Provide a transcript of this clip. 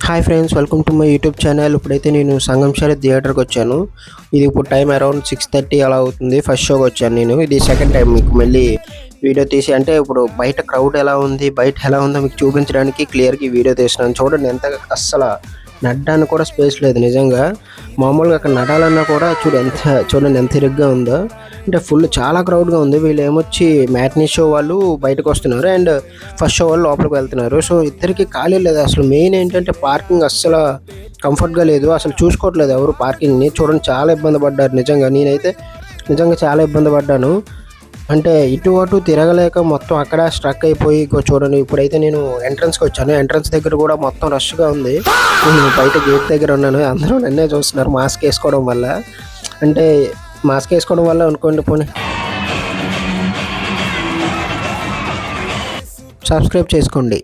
Hi friends, welcome to my YouTube channel. ఇప్పుడైతే నేను సంగంశాల థియేటర్కి వచ్చాను. ఇది ఇప్పుడు టైం అరౌండ్ 6:30 అలా అవుతుంది. ఫస్ట్ షోకి వచ్చాను నేను. ఇది సెకండ్ టైం మీకు మళ్ళీ వీడియో తీసి, అంటే ఇప్పుడు బయట క్రౌడ్ ఎలా ఉంది, బయట ఎలా ఉందో మీకు చూపించడానికి క్లియర్గా ఈ వీడియో తీసినాను. చూడండి, ఎంత అస్సలు నడడానికి కూడా స్పేస్ లేదు నిజంగా. మామూలుగా అక్కడ నడాలన్నా కూడా చూడండి ఎంత ఇరుగ్గా ఉందో. అంటే ఫుల్ చాలా క్రౌడ్గా ఉంది. వీళ్ళు ఏమొచ్చి మ్యాట్నీ షో వాళ్ళు బయటకు వస్తున్నారు అండ్ ఫస్ట్ షో వాళ్ళు లోపలికి వెళ్తున్నారు. సో ఇద్దరికి ఖాళీ లేదు. అసలు మెయిన్ ఏంటంటే పార్కింగ్ అస్సలు కంఫర్ట్గా లేదు. అసలు చూసుకోవట్లేదు ఎవరు పార్కింగ్ని. చూడండి, చాలా ఇబ్బంది పడ్డారు నిజంగా. నేనైతే నిజంగా చాలా ఇబ్బంది పడ్డాను. అంటే ఇటు అటు తిరగలేక మొత్తం అక్కడ స్ట్రక్ అయిపోయి చూడండి. ఇప్పుడైతే నేను ఎంట్రన్స్కి వచ్చాను. ఎంట్రన్స్ దగ్గర కూడా మొత్తం రష్గా ఉంది. నేను బయట గేట్ దగ్గర ఉన్నాను. అందరూ నన్నే చూస్తున్నారు మాస్క్ వేసుకోవడం వల్ల. అంటే మాస్క్ వేసుకోవడం వల్ల అనుకోండి. పోనీ సబ్స్క్రైబ్ చేసుకోండి.